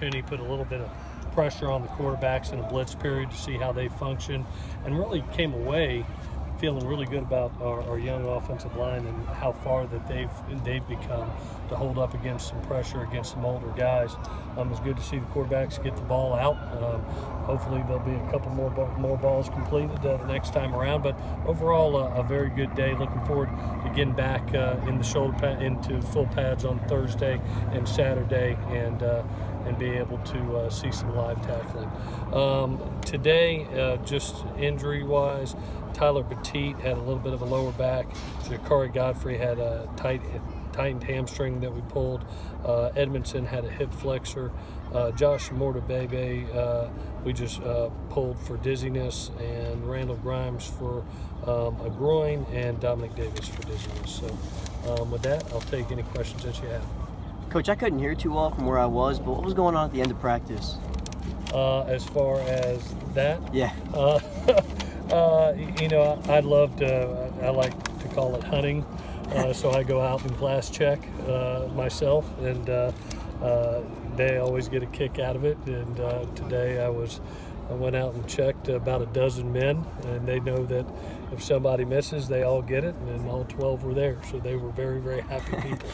opportunity to put a little bit of pressure on the quarterbacks in a blitz period to see how they function, and really came away feeling really good about our young offensive line and how far that they've become to hold up against some pressure against some older guys. It's good to see the quarterbacks get the ball out. Hopefully there'll be a couple more balls completed the next time around. But overall, a very good day. Looking forward to getting back in the into full pads on Thursday and Saturday, and be able to see some live tackling. Today, just injury-wise, Tyler Petit had a little bit of a lower back. Jakari Godfrey had a tightened hamstring that we pulled. Edmondson had a hip flexor. Josh Mortabebe, we just pulled for dizziness, and Randall Grimes for a groin, and Dominic Davis for dizziness. So with that, I'll take any questions that you have. Coach, I couldn't hear too well from where I was, but what was going on at the end of practice? As far as that? Yeah. I like to call it hunting. So I go out and class check myself, and they always get a kick out of it. And today I went out and checked about a dozen men, and they know that if somebody misses, they all get it, and all 12 were there. So they were very, very happy people.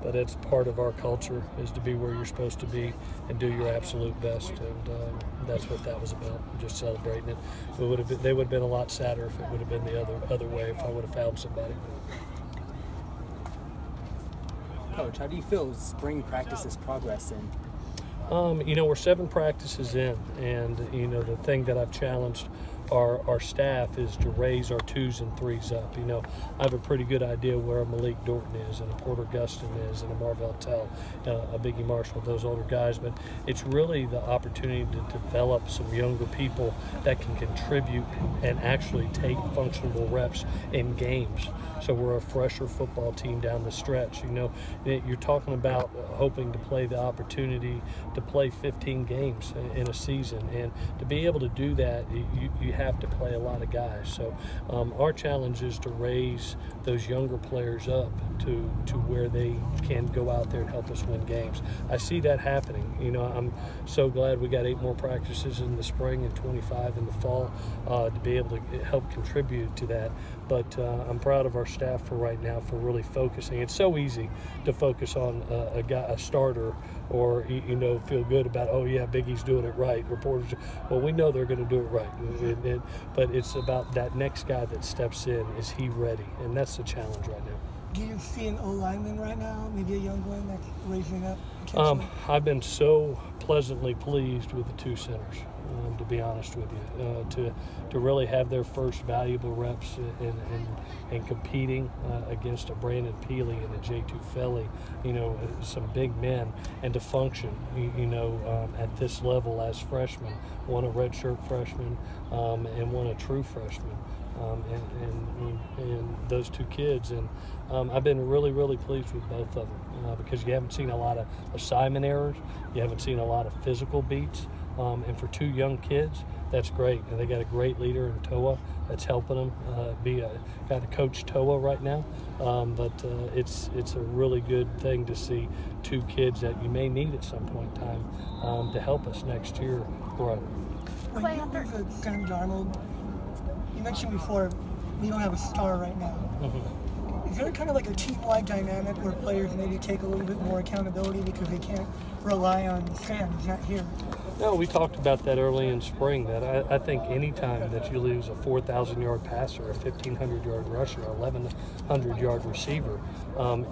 But it's part of our culture is to be where you're supposed to be and do your absolute best, and that's what that was about, just celebrating it. They would have been a lot sadder if it would have been the other way, if I would have found somebody. Coach, how do you feel spring practice is progressing? We're 7 practices in, and the thing that I've challenged our staff is to raise our 2s and 3s up. I have a pretty good idea where a Malik Dorton is, and a Porter Gustin is, and a Marvell Tell, a Biggie Marshall, those older guys. But it's really the opportunity to develop some younger people that can contribute and actually take functional reps in games. So we're a fresher football team down the stretch. You're talking about hoping to play the opportunity to play 15 games in a season, and to be able to do that, you have to play a lot of guys. So our challenge is to raise those younger players up to where they can go out there and help us win games. I see that happening. I'm so glad we got 8 more practices in the spring and 25 in the fall to be able to help contribute to that. But I'm proud of our staff for right now for really focusing. It's so easy to focus on a starter, or feel good about, oh yeah, Biggie's doing it right. Reporters, well, we know they're going to do it right. But it's about that next guy that steps in. Is he ready? And that's the challenge right now. Do you see an O-lineman right now, maybe a young one that's raising up? I've been so pleasantly pleased with the 2 centers, to be honest with you, to really have their first valuable reps in competing against a Brandon Peely and a J2 Felly, some big men, and to function, at this level as freshmen, one a redshirt freshman and one a true freshman. And those 2 kids, and I've been really, really pleased with both of them because you haven't seen a lot of assignment errors, you haven't seen a lot of physical beats, and for 2 young kids, that's great. And they got a great leader in Toa that's helping them got to coach Toa right now, but it's a really good thing to see 2 kids that you may need at some point in time to help us next year grow. When you lose a Sam Darnold, you mentioned before we don't have a star right now. Mm-hmm. Is there kind of like a team-wide dynamic where players maybe take a little bit more accountability because they can't rely on Sam? He's not here. No, we talked about that early in spring, that I think any time that you lose a 4,000-yard passer, a 1,500-yard rusher, a 1,100-yard receiver,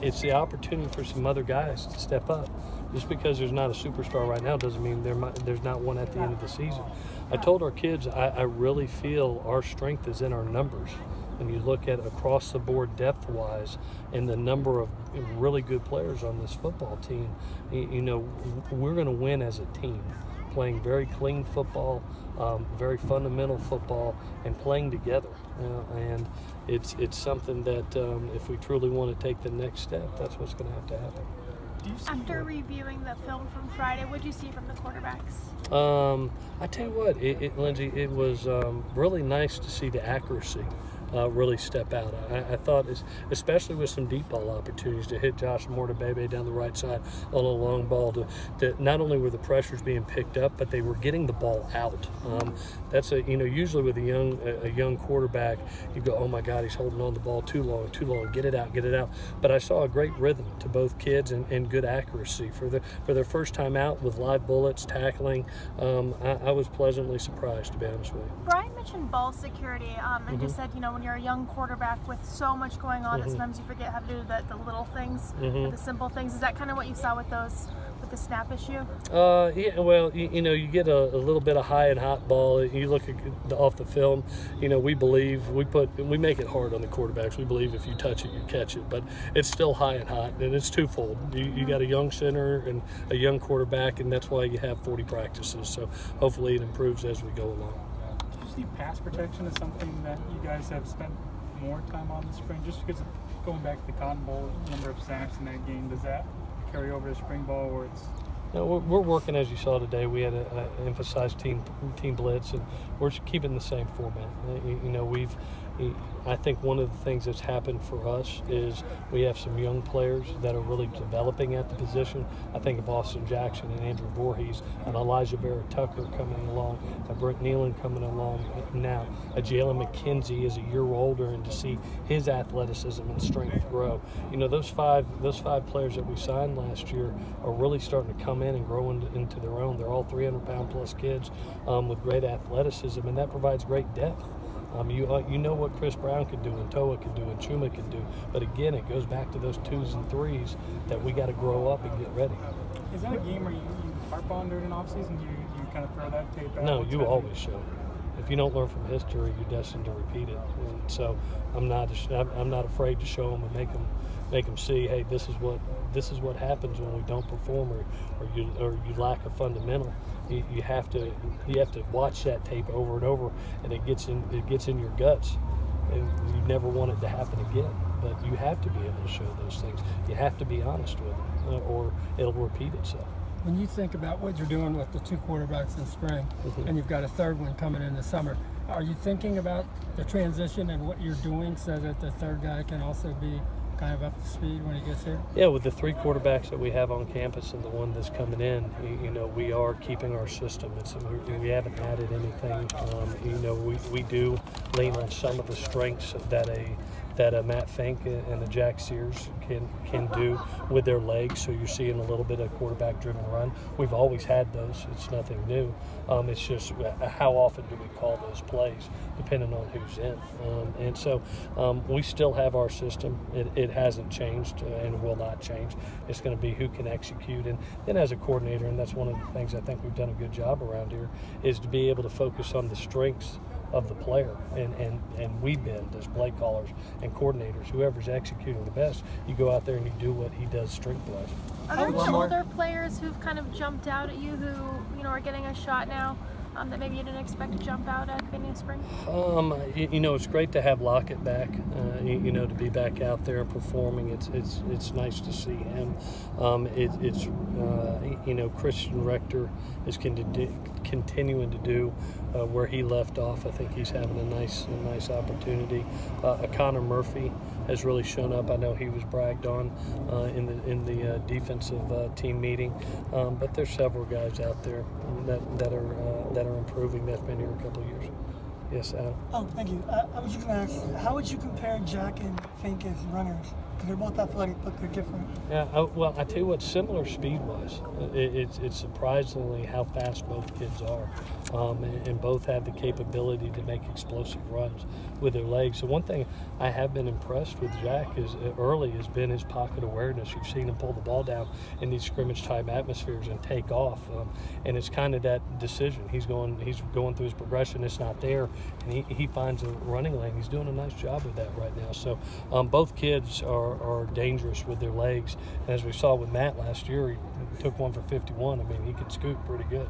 it's the opportunity for some other guys to step up. Just because there's not a superstar right now doesn't mean there's not one at the end of the season. I told our kids I really feel our strength is in our numbers. When you look at across the board depth-wise and the number of really good players on this football team, we're going to win as a team, playing very clean football, very fundamental football, and playing together. And it's something that if we truly want to take the next step, that's what's going to have to happen. After reviewing the film from Friday, what did you see from the quarterbacks? I tell you what, Lindsay, it was really nice to see the accuracy. really step out. I thought, especially with some deep ball opportunities, to hit Josh Mortabebe down the right side on a long ball, to not only were the pressures being picked up, but they were getting the ball out. That's usually with a young quarterback, you go, oh my God, he's holding on the ball too long, get it out. But I saw a great rhythm to both kids and good accuracy for their first time out with live bullets, tackling. I was pleasantly surprised, to be honest with you. Brian mentioned ball security and just said, when you're a young quarterback with so much going on, that sometimes you forget how to do the little things, the simple things. Is that kind of what you saw with the snap issue? Yeah, well, you get a little bit of high and hot ball. You look off the film, we make it hard on the quarterbacks. We believe if you touch it, you catch it, but it's still high and hot, and it's twofold. You got a young center and a young quarterback, and that's why you have 40 practices. So hopefully it improves as we go along. Do you see pass protection as something that you guys have spent more time on this spring, just because of going back to the Cotton Bowl, number of sacks in that game? Does that carry over to spring ball, or it's? No, we're working, as you saw today. We had an emphasized team blitz, and we're keeping the same format. I think one of the things that's happened for us is we have some young players that are really developing at the position. I think of Austin Jackson and Andrew Voorhees, and Elijah Vera Tucker coming along, Brent Nealon coming along now. Jalen McKenzie is a year older, and to see his athleticism and strength grow. Those five players that we signed last year are really starting to come in and grow into their own. They're all 300-pound plus kids with great athleticism, and that provides great depth. You know what Chris Brown can do, and Toa can do, and Chuma can do. But again, it goes back to those 2s and 3s that we got to grow up and get ready. Is that a game where you harp on during an offseason? Do you kind of throw that tape out? No, you always show it. If you don't learn from history, you're destined to repeat it. And so I'm not afraid to show them and make them see, hey, this is what happens when we don't perform or you lack a fundamental. You have to watch that tape over and over, and it gets in your guts, and you never want it to happen again. But you have to be able to show those things. You have to be honest with it, or it'll repeat itself. When you think about what you're doing with the 2 quarterbacks in spring, and you've got a third one coming in the summer, are you thinking about the transition and what you're doing so that the third guy can also be kind of up to speed when he gets here? Yeah, with the 3 quarterbacks that we have on campus and the one that's coming in, we are keeping our system. We haven't added anything. We do lean on some of the strengths that a Matt Fink and a Jack Sears can do with their legs. So you're seeing a little bit of quarterback-driven run. We've always had those. It's nothing new. It's just how often do we call those plays, depending on who's in. And so we still have our system. It hasn't changed and will not change. It's going to be who can execute. And then as a coordinator, and that's one of the things I think we've done a good job around here, is to be able to focus on the strengths of the player, and we bend as play callers and coordinators. Whoever's executing the best, you go out there and you do what he does strength-wise. Are there any older players who've kind of jumped out at you who are getting a shot now that maybe you didn't expect to jump out at the beginning of spring? It's great to have Lockett back. To be back out there and performing. It's nice to see him. Christian Rector is continuing to do where he left off. I think he's having a nice opportunity. Connor Murphy has really shown up. I know he was bragged on in the defensive team meeting, but there's several guys out there that are improving. That's been here a couple of years. Yes, Adam. Oh, thank you. I was just going to ask, how would you compare Jack and Fink as runners? Because they're both athletic, but they're different. Yeah, well, I tell you what, similar speed-wise. It's surprisingly how fast both kids are, and both have the capability to make explosive runs with their legs. So one thing I have been impressed with Jack is early has been his pocket awareness. You've seen him pull the ball down in these scrimmage-type atmospheres and take off, and it's kind of that decision. He's going through his progression. It's not there, and he finds a running lane. He's doing a nice job with that right now. So both kids are dangerous with their legs. And as we saw with Matt last year, he took one for 51. I mean, he could scoot pretty good.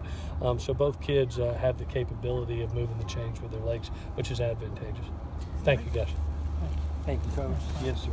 So both kids have the capability of moving the chains with their legs, which is advantageous. Thank you, guys. Thank you, Coach. Yes, sir.